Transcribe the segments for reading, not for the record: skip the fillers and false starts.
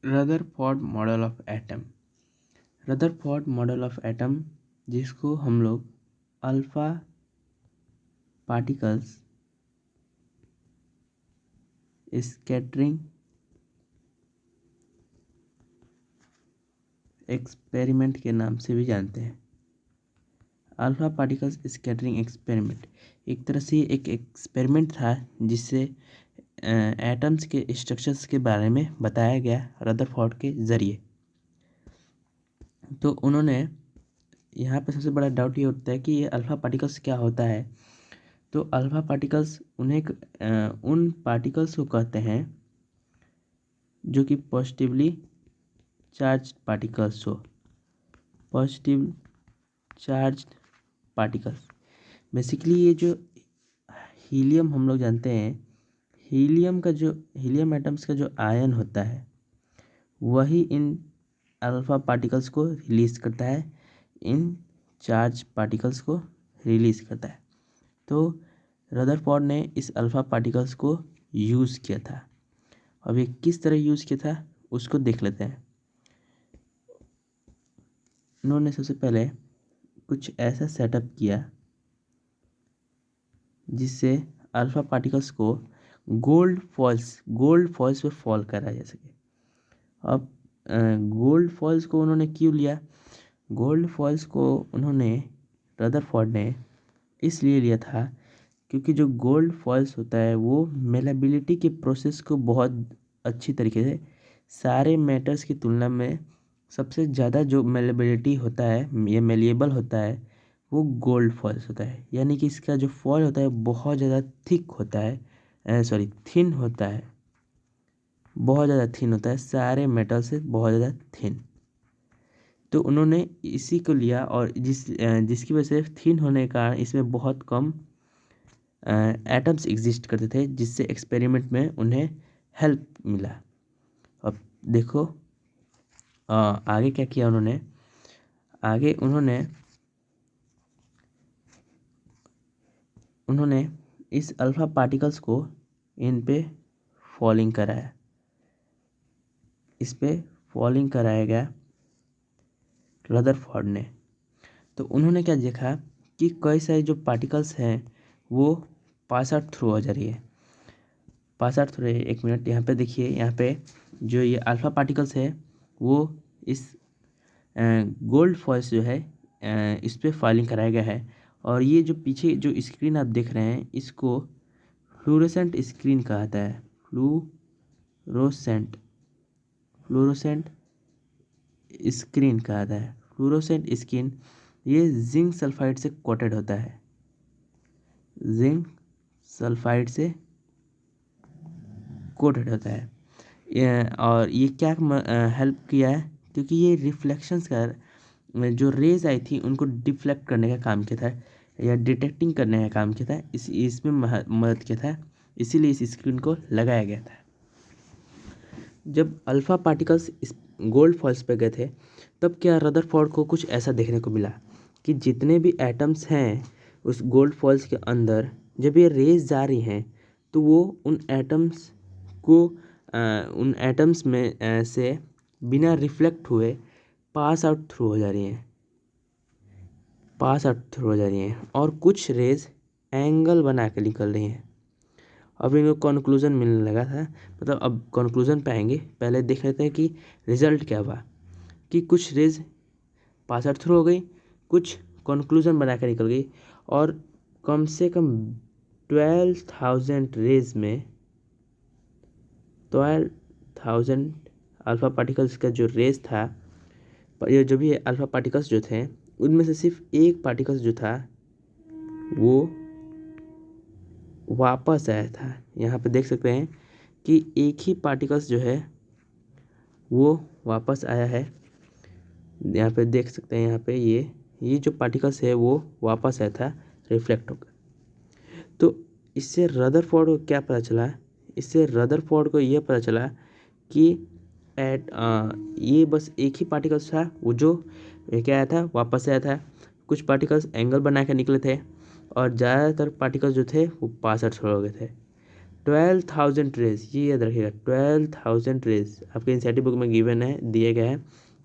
Rutherford model of atom. Rutherford model of atom, जिसको हम लोग अल्फा पार्टिकल्स स्कैटरिंग एक्सपेरिमेंट के नाम से भी जानते हैं। अल्फा पार्टिकल्स स्कैटरिंग एक्सपेरिमेंट एक तरह से एक एक्सपेरिमेंट था जिससे एटम्स के स्ट्रक्चर्स के बारे में बताया गया रदरफोर्ड के ज़रिए। तो उन्होंने यहाँ पे सबसे बड़ा डाउट ये उठता है कि ये अल्फा पार्टिकल्स क्या होता है। तो अल्फा पार्टिकल्स उन पार्टिकल्स को कहते हैं जो कि पॉजिटिवली चार्ज पार्टिकल्स हो। पॉजिटिव चार्ज पार्टिकल्स बेसिकली ये जो हीलियम हम लोग जानते हैं, हीलियम एटम्स का जो आयन होता है वही इन अल्फा पार्टिकल्स को रिलीज़ करता है, इन चार्ज पार्टिकल्स को रिलीज़ करता है। तो रदरफोर्ड ने इस अल्फा पार्टिकल्स को यूज़ किया था। अब ये किस तरह यूज़ किया था उसको देख लेते हैं। उन्होंने सबसे पहले कुछ ऐसा सेटअप किया जिससे अल्फा पार्टिकल्स को गोल्ड फॉल्स पे फॉल करा जा सके। अब गोल्ड फॉल्स को उन्होंने क्यों लिया? गोल्ड फॉल्स को उन्होंने रदरफोर्ड ने इसलिए लिया था क्योंकि जो गोल्ड फॉल्स होता है वो मेलेबिलिटी के प्रोसेस को बहुत अच्छी तरीके से सारे मैटर्स की तुलना में सबसे ज़्यादा जो मेलेबिलिटी होता है या मेलिएबल होता है वो गोल्ड फॉल्स होता है। यानी कि इसका जो फॉल होता है बहुत ज़्यादा थिक होता है, थिन होता है, बहुत ज़्यादा थिन होता है, सारे मेटल से बहुत ज़्यादा थिन। तो उन्होंने इसी को लिया और जिसकी वजह से थिन होने का इसमें बहुत कम एटम्स एग्जिस्ट करते थे, जिससे एक्सपेरिमेंट में उन्हें हेल्प मिला। अब देखो आगे क्या किया उन्होंने। आगे उन्होंने इस अल्फा पार्टिकल्स को इन पे फॉलिंग कराया, इस पे फॉलिंग कराया गया रदरफोर्ड ने। तो उन्होंने क्या देखा कि कई सारे जो पार्टिकल्स हैं वो पास आउट थ्रू हो जा रही है, पास आउट थ्रू। एक मिनट, यहाँ पे देखिए, यहाँ पे जो ये अल्फा पार्टिकल्स है वो इस गोल्ड फॉल्स जो है इस पे फॉलिंग कराया गया है। और ये जो पीछे जो स्क्रीन आप देख रहे हैं इसको फ्लोरोसेंट स्क्रीन कहता है। फ्लोरोसेंट स्क्रीन कहता है। फ्लोरोसेंट स्क्रीन ये जिंक सल्फाइड से कोटेड होता है, जिंक सल्फाइड से कोटेड होता है। और ये क्या हेल्प किया है, क्योंकि ये रिफ्लेक्शंस का जो रेज आई थी उनको डिफ्लेक्ट करने का काम किया था या डिटेक्टिंग करने का काम किया था, इसमें मदद किया था, इसीलिए इस स्क्रीन को लगाया गया था। जब अल्फा पार्टिकल्स इस गोल्ड फॉल्स पे गए थे तब क्या रदरफोर्ड को कुछ ऐसा देखने को मिला कि जितने भी एटम्स हैं उस गोल्ड फॉल्स के अंदर, जब ये रेज जा रही हैं तो वो उन एटम्स में से बिना रिफ्लेक्ट हुए पास आउट थ्रू हो जा रही हैं, और कुछ रेज एंगल बना के निकल रही हैं। अब इनको कंक्लूजन मिलने लगा था, मतलब अब कंक्लूजन पे आएंगे, पहले देख लेते हैं कि रिजल्ट क्या हुआ। कि कुछ रेज पास आउट थ्रू हो गई, कुछ कंक्लूजन बना के निकल गई, और कम से कम 12,000 रेज में 12,000 अल्फा पार्टिकल्स का जो रेज था, ये जो भी अल्फा पार्टिकल्स जो थे उनमें से सिर्फ एक पार्टिकल्स जो था वो वापस आया था। यहाँ पे देख सकते हैं कि एक ही पार्टिकल्स जो है वो वापस आया है। यहाँ पे देख सकते हैं, यहाँ पे ये जो पार्टिकल्स है वो वापस आया था रिफ्लेक्ट होकर। तो इससे रदरफोर्ड को क्या पता चला? इससे रदरफोर्ड को यह पता चला कि ये बस एक ही पार्टिकल्स था वो जो क्या आया था, वापस आया था। कुछ पार्टिकल्स एंगल बना के निकले थे और ज़्यादातर पार्टिकल्स जो थे वो पास आउट हो गए थे। 12,000 रेज, ये याद रखिएगा 12,000 रेज आपके एनसीईआरटी बुक में गिवन है, दिया गया है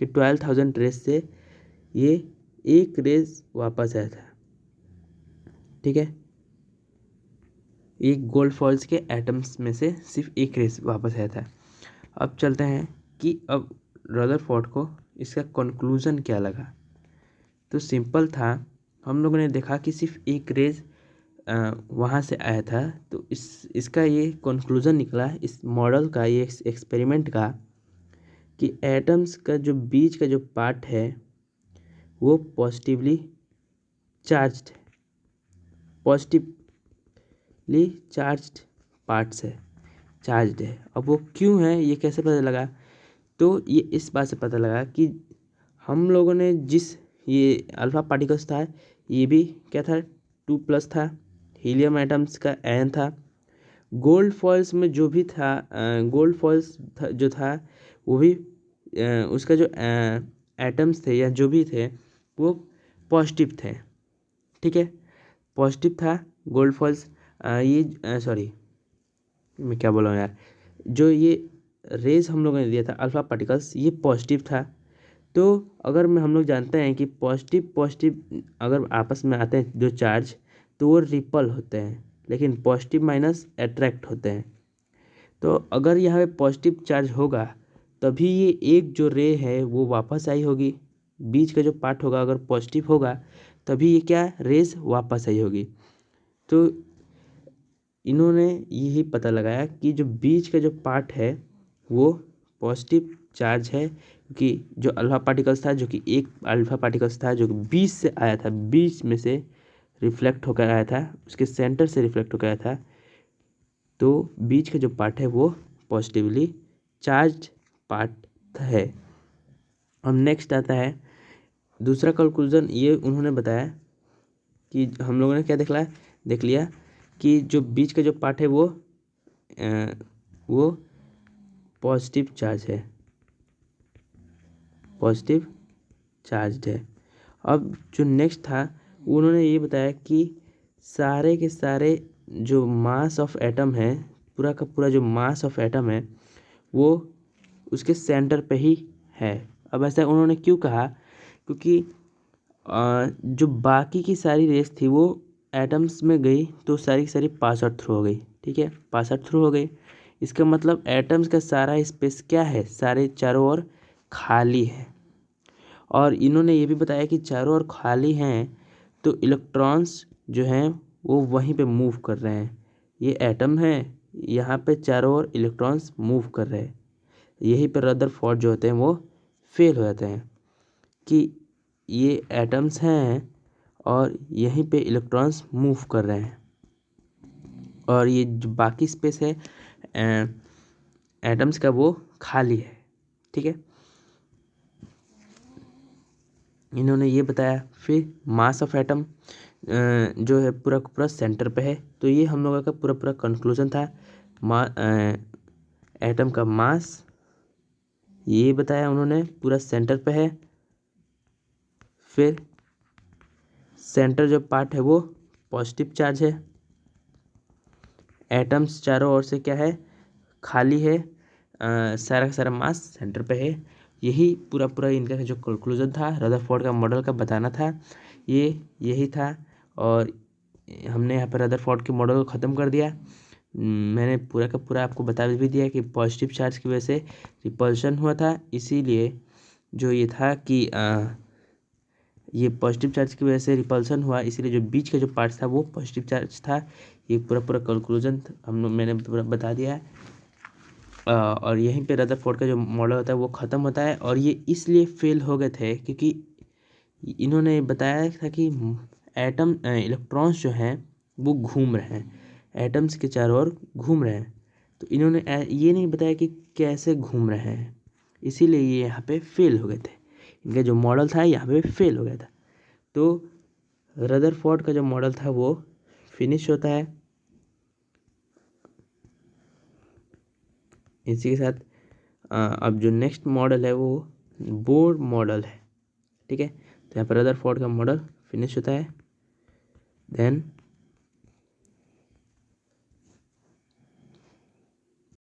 कि 12,000 रेज से ये एक रेज वापस आया था, ठीक है। एक गोल्ड फॉल्स के एटम्स में से सिर्फ एक रेज वापस आया था। अब चलते हैं कि अब रदरफोर्ड को इसका कंक्लूजन क्या लगा। तो सिंपल था, हम लोगों ने देखा कि सिर्फ एक रेज वहाँ से आया था, तो इसका ये कंक्लूजन निकला इस मॉडल का, ये एक्सपेरिमेंट का, कि एटम्स का जो बीच का जो पार्ट है वो पॉजिटिवली चार्ज्ड है, पॉजिटिवली चार्ज्ड पार्ट्स है, चार्ज्ड है। अब वो क्यों है, ये कैसे पता लगा, तो ये इस बात से पता लगा कि हम लोगों ने जिस ये अल्फा पार्टिकल्स था, ये भी क्या था 2+ था, हीलियम एटम्स का n था। गोल्ड फॉल्स में जो भी था, गोल्ड फॉल्स जो था वो भी उसका जो एटम्स थे या जो भी थे वो पॉजिटिव थे, ठीक है, पॉजिटिव था गोल्ड फॉल्स। ये सॉरी मैं क्या बोल रहा हूँ यार, जो ये रेज हम लोगों ने दिया था अल्फा पार्टिकल्स, ये पॉजिटिव था। तो अगर हम लोग जानते हैं कि पॉजिटिव पॉजिटिव अगर आपस में आते हैं जो चार्ज, तो वो रिपल होते हैं, लेकिन पॉजिटिव माइनस अट्रैक्ट होते हैं। तो अगर यहाँ पे पॉजिटिव चार्ज होगा तभी ये एक जो रे है वो वापस आई होगी, बीच का जो पार्ट होगा अगर पॉजिटिव होगा तभी ये क्या रेज वापस आई होगी। तो इन्होंने यही पता लगाया कि जो बीच का जो पार्ट है वो पॉजिटिव चार्ज है, कि जो अल्फा पार्टिकल्स था, जो कि एक अल्फा पार्टिकल्स था जो कि बीच से आया था, बीच में से रिफ्लेक्ट होकर आया था, उसके सेंटर से रिफ्लेक्ट होकर आया था, तो बीच का जो पार्ट है वो पॉजिटिवली चार्ज पार्ट है। अब नेक्स्ट आता है दूसरा कंक्लूजन, ये उन्होंने बताया कि हम लोगों ने क्या देख लिया कि जो बीच का जो पार्ट है वो पॉजिटिव चार्ज है, पॉजिटिव चार्ज है। अब जो नेक्स्ट था उन्होंने ये बताया कि सारे के सारे जो मास ऑफ एटम है, पूरा का पूरा जो मास ऑफ एटम है वो उसके सेंटर पे ही है। अब ऐसा उन्होंने क्यों कहा, क्योंकि जो बाकी की सारी रेस थी वो एटम्स में गई तो सारी की सारी पास आउट थ्रू हो गई, ठीक है, पास आउट थ्रू हो गई। इसका मतलब एटम्स का सारा स्पेस क्या है, सारे चारों ओर खाली है। और इन्होंने ये भी बताया कि चारों ओर खाली हैं तो इलेक्ट्रॉन्स जो हैं वो वहीं पे मूव कर रहे हैं। ये एटम है, यहाँ पे चारों ओर इलेक्ट्रॉन्स मूव कर रहे हैं। यहीं पर रदरफोर्ड जो होते हैं वो फेल हो जाते हैं कि ये एटम्स हैं और यहीं पे इलेक्ट्रॉन्स मूव कर रहे हैं, और ये जो बाकी स्पेस है एटम्स का वो खाली है, ठीक है। इन्होंने ये बताया फिर मास ऑफ एटम जो है पूरा पूरा सेंटर पे है। तो ये हम लोगों का पूरा पूरा कंक्लूजन था। एटम का मास ये बताया उन्होंने पूरा सेंटर पे है। फिर सेंटर जो पार्ट है वो पॉजिटिव चार्ज है, एटम्स चारों ओर से क्या है खाली है, सारा का सारा मास सेंटर पे है। यही पूरा पूरा इनका जो कंक्लूजन था रदरफोर्ड का मॉडल का बताना था, ये यही था। और हमने यहाँ पर रदरफोर्ड के मॉडल को ख़त्म कर दिया। मैंने पूरा का पूरा आपको बता भी दिया कि पॉजिटिव चार्ज की वजह से रिपल्शन हुआ था, इसीलिए जो ये था कि ये पॉजिटिव चार्ज की वजह से रिपल्सन हुआ, इसीलिए जो बीच का जो पार्ट था वो पॉजिटिव चार्ज था। ये पूरा पूरा कंक्लूजन मैंने पूरा बता दिया है। और यहीं पे रदरफोर्ड का जो मॉडल होता है वो ख़त्म होता है। और ये इसलिए फेल हो गए थे क्योंकि इन्होंने बताया था कि एटम इलेक्ट्रॉन्स जो हैं वो घूम रहे हैं, एटम्स के चारों ओर घूम रहे हैं। तो इन्होंने ये नहीं बताया कि कैसे घूम रहे हैं, इसीलिए ये यहाँ पे फेल हो गए थे। इनका जो मॉडल था यहाँ पे फेल हो गया था। तो रदरफोर्ड का जो मॉडल था वो फिनिश होता है। इसी के साथ अब जो नेक्स्ट मॉडल है वो बोर मॉडल है, ठीक है। तो यहाँ पर रदरफोर्ड का मॉडल फिनिश होता है। देन